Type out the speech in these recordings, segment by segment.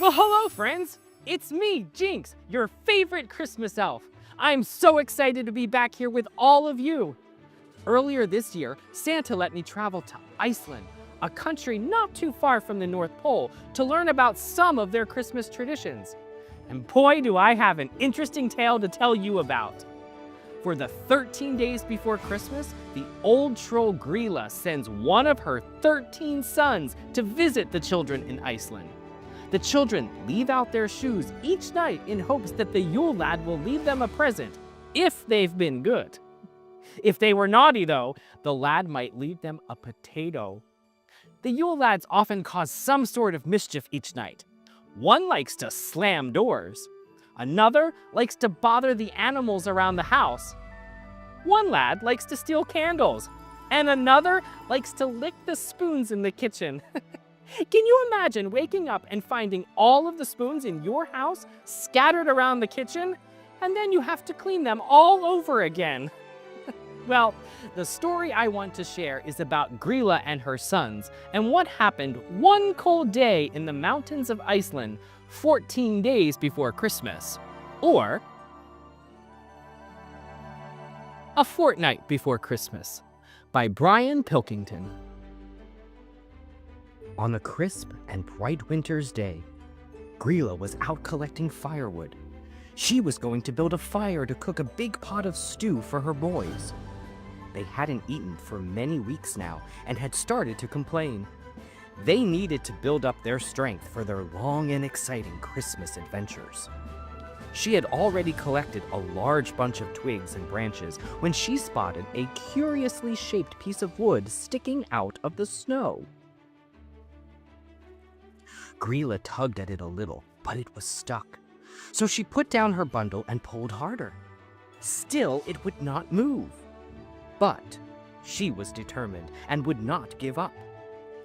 Well, hello, friends. It's me, Jinx, your favorite Christmas elf. I'm so excited to be back here with all of you. Earlier this year, Santa let me travel to Iceland, a country not too far from the North Pole, to learn about some of their Christmas traditions. And boy, do I have an interesting tale to tell you about. For the 13 days before Christmas, the old troll Grilla sends one of her 13 sons to visit the children in Iceland. The children leave out their shoes each night in hopes that the Yule lad will leave them a present, if they've been good. If they were naughty, though, the lad might leave them a potato. The Yule lads often cause some sort of mischief each night. One likes to slam doors. Another likes to bother the animals around the house. One lad likes to steal candles. And another likes to lick the spoons in the kitchen. Can you imagine waking up and finding all of the spoons in your house scattered around the kitchen? And then you have to clean them all over again. Well, the story I want to share is about Grilla and her sons and what happened one cold day in the mountains of Iceland 14 days before Christmas. Or A Fortnight Before Christmas by Brian Pilkington. On a crisp and bright winter's day, Grilla was out collecting firewood. She was going to build a fire to cook a big pot of stew for her boys. They hadn't eaten for many weeks now and had started to complain. They needed to build up their strength for their long and exciting Christmas adventures. She had already collected a large bunch of twigs and branches when she spotted a curiously shaped piece of wood sticking out of the snow. Grilla tugged at it a little, but it was stuck. So she put down her bundle and pulled harder. Still, it would not move. But she was determined and would not give up.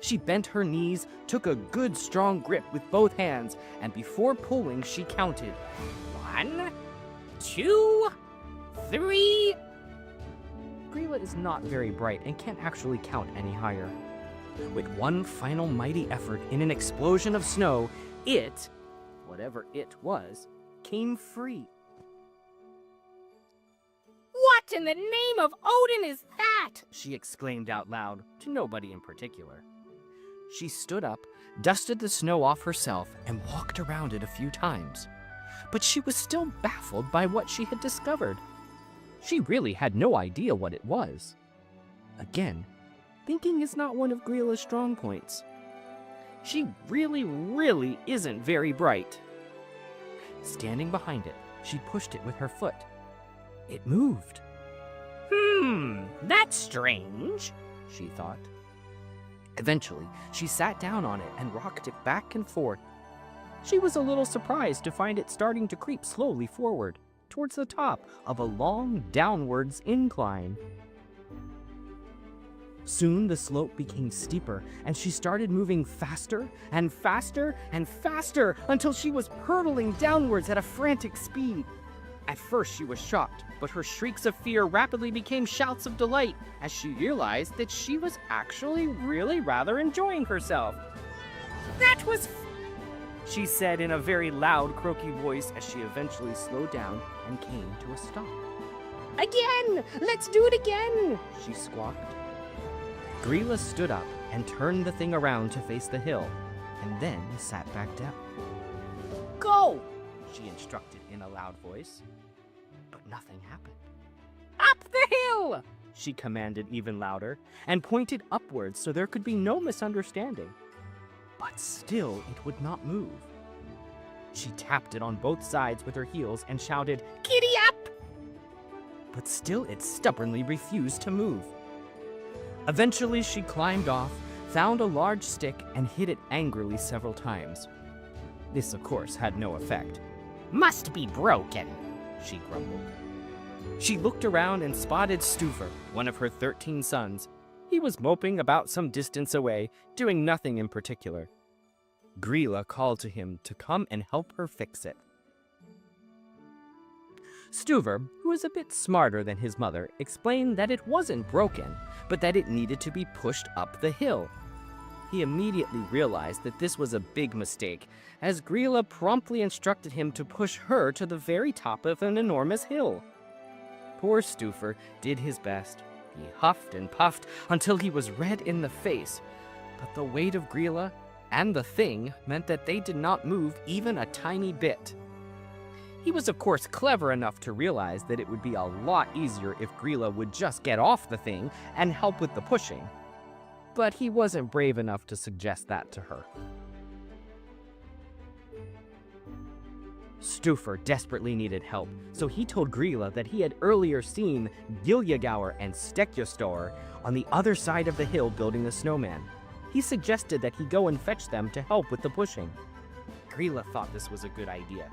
She bent her knees, took a good strong grip with both hands, and before pulling, she counted 1, 2, 3. Grilla is not very bright and can't actually count any higher. With one final mighty effort in an explosion of snow, it, whatever it was, came free. What in the name of Odin is that? She exclaimed out loud, to nobody in particular. She stood up, dusted the snow off herself, and walked around it a few times. But she was still baffled by what she had discovered. She really had no idea what it was. Again, thinking is not one of Grilla's strong points. She really isn't very bright. Standing behind it, she pushed it with her foot. It moved. That's strange, she thought. Eventually, she sat down on it and rocked it back and forth. She was a little surprised to find it starting to creep slowly forward, towards the top of a long downwards incline. Soon the slope became steeper, and she started moving faster and faster and faster until she was hurtling downwards at a frantic speed. At first she was shocked, but her shrieks of fear rapidly became shouts of delight as she realized that she was actually really rather enjoying herself. That was She said in a very loud, croaky voice as she eventually slowed down and came to a stop. Again! Let's do it again! She squawked. Grilla stood up and turned the thing around to face the hill, and then sat back down. Go! She instructed in a loud voice. But nothing happened. Up the hill! She commanded even louder, and pointed upwards so there could be no misunderstanding. But still it would not move. She tapped it on both sides with her heels and shouted, Giddy up! But still it stubbornly refused to move. Eventually she climbed off, found a large stick, and hit it angrily several times. This, of course, had no effect. Must be broken, she grumbled. She looked around and spotted Stufr, one of her 13 sons. He was moping about some distance away, doing nothing in particular. Grilla called to him to come and help her fix it. Stufr, who was a bit smarter than his mother, explained that it wasn't broken, but that it needed to be pushed up the hill. He immediately realized that this was a big mistake, as Grilla promptly instructed him to push her to the very top of an enormous hill. Poor Stuffer did his best. He huffed and puffed until he was red in the face, but the weight of Grilla and the thing meant that they did not move even a tiny bit. He was of course clever enough to realize that it would be a lot easier if Grilla would just get off the thing and help with the pushing, but he wasn't brave enough to suggest that to her. Stuffer desperately needed help, so he told Grilla that he had earlier seen Giljagaur and Stekjastor on the other side of the hill building a snowman. He suggested that he go and fetch them to help with the pushing. Grilla thought this was a good idea.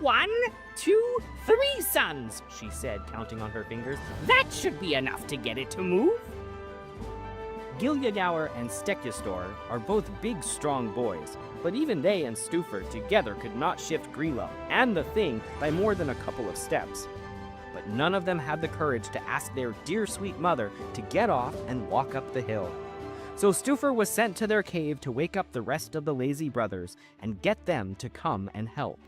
1, 2, 3 suns, she said, counting on her fingers. That should be enough to get it to move. Giljagaur and Stekjastor are both big, strong boys, but even they and Stuffer together could not shift Grilla and the thing by more than a couple of steps. But none of them had the courage to ask their dear sweet mother to get off and walk up the hill. So Stuffer was sent to their cave to wake up the rest of the lazy brothers and get them to come and help.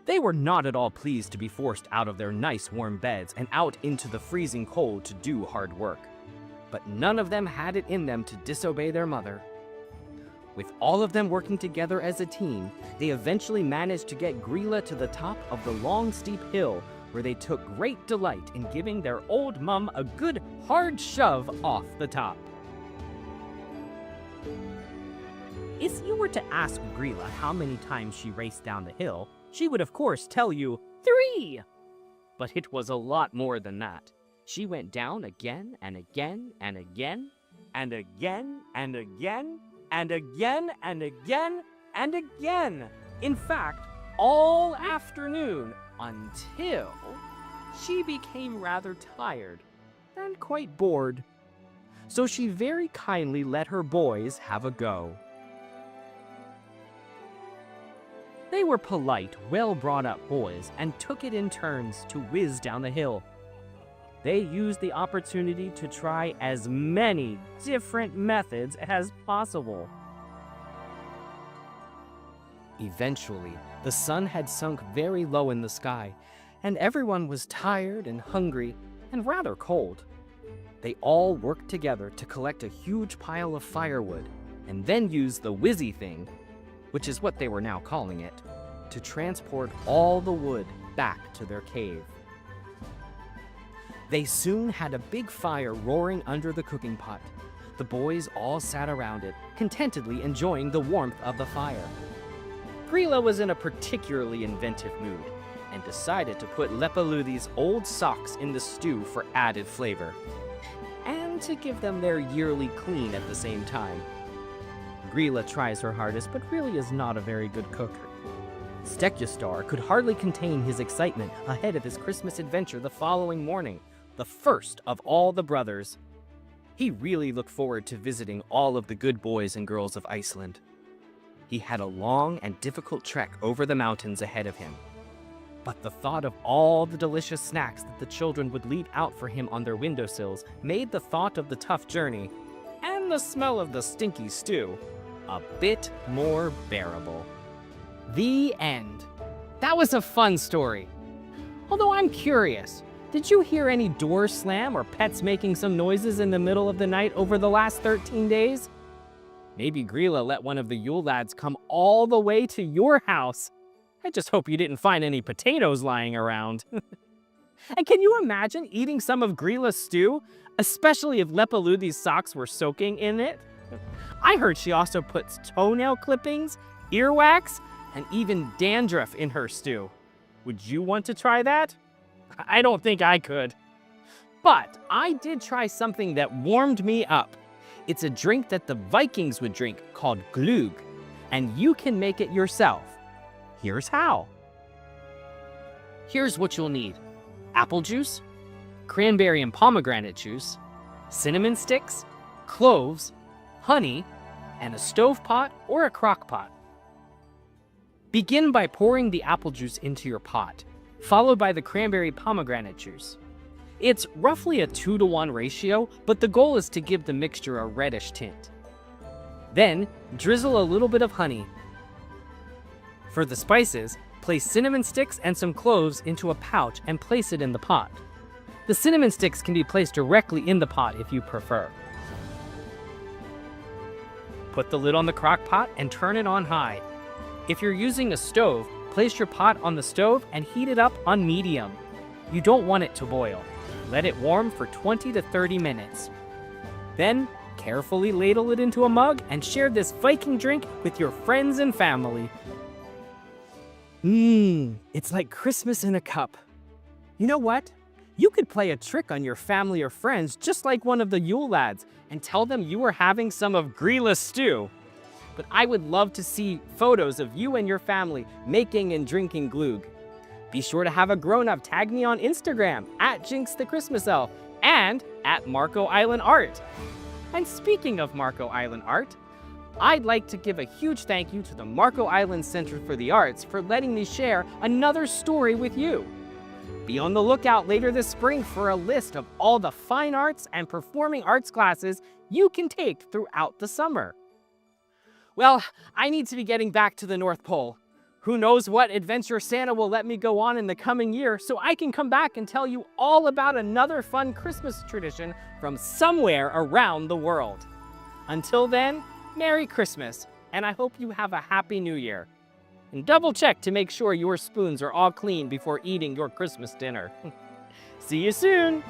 They were not at all pleased to be forced out of their nice warm beds and out into the freezing cold to do hard work. But none of them had it in them to disobey their mother. With all of them working together as a team, they eventually managed to get Grilla to the top of the long steep hill, where they took great delight in giving their old mum a good hard shove off the top. If you were to ask Grilla how many times she raced down the hill, she would of course tell you 3. But it was a lot more than that. She went down again and again and again and again and again and again and again and again. In fact, all afternoon until she became rather tired and quite bored. So she very kindly let her boys have a go. They were polite, well-brought-up boys and took it in turns to whiz down the hill. They used the opportunity to try as many different methods as possible. Eventually, the sun had sunk very low in the sky, and everyone was tired and hungry and rather cold. They all worked together to collect a huge pile of firewood, and then used the whizzy thing, which is what they were now calling it, to transport all the wood back to their cave. They soon had a big fire roaring under the cooking pot. The boys all sat around it, contentedly enjoying the warmth of the fire. Grilla was in a particularly inventive mood, and decided to put Lepaluthi's old socks in the stew for added flavor, and to give them their yearly clean at the same time. Grilla tries her hardest, but really is not a very good cook. Stekjastor could hardly contain his excitement ahead of his Christmas adventure the following morning, the first of all the brothers. He really looked forward to visiting all of the good boys and girls of Iceland. He had a long and difficult trek over the mountains ahead of him. But the thought of all the delicious snacks that the children would leave out for him on their windowsills made the thought of the tough journey, and the smell of the stinky stew, a bit more bearable. The end. That was a fun story. Although I'm curious, did you hear any doors slam or pets making some noises in the middle of the night over the last 13 days? Maybe Grilla let one of the Yule lads come all the way to your house. I just hope you didn't find any potatoes lying around. And can you imagine eating some of Grilla's stew, especially if Lepaluthi's socks were soaking in it? I heard she also puts toenail clippings, earwax, and even dandruff in her stew. Would you want to try that? I don't think I could. But I did try something that warmed me up. It's a drink that the Vikings would drink called glögg, and you can make it yourself. Here's how. Here's what you'll need: apple juice, cranberry and pomegranate juice, cinnamon sticks, cloves, honey, and a stovetop or a crock pot. Begin by pouring the apple juice into your pot, followed by the cranberry pomegranate juice. It's roughly a 2-to-1 ratio, but the goal is to give the mixture a reddish tint. Then, drizzle a little bit of honey. For the spices, place cinnamon sticks and some cloves into a pouch and place it in the pot. The cinnamon sticks can be placed directly in the pot if you prefer. Put the lid on the crock pot and turn it on high. If you're using a stove, place your pot on the stove and heat it up on medium. You don't want it to boil. Let it warm for 20 to 30 minutes. Then, carefully ladle it into a mug and share this Viking drink with your friends and family. It's like Christmas in a cup. You know what? You could play a trick on your family or friends just like one of the Yule lads and tell them you are having some of Greela's stew. But I would love to see photos of you and your family making and drinking glögg. Be sure to have a grown-up tag me on Instagram at Jinx the Christmas Elf and at Marco Island Art. And speaking of Marco Island Art, I'd like to give a huge thank you to the Marco Island Center for the Arts for letting me share another story with you. Be on the lookout later this spring for a list of all the fine arts and performing arts classes you can take throughout the summer. Well, I need to be getting back to the North Pole. Who knows what adventure Santa will let me go on in the coming year so I can come back and tell you all about another fun Christmas tradition from somewhere around the world. Until then, Merry Christmas, and I hope you have a Happy New Year. And double check to make sure your spoons are all clean before eating your Christmas dinner. See you soon!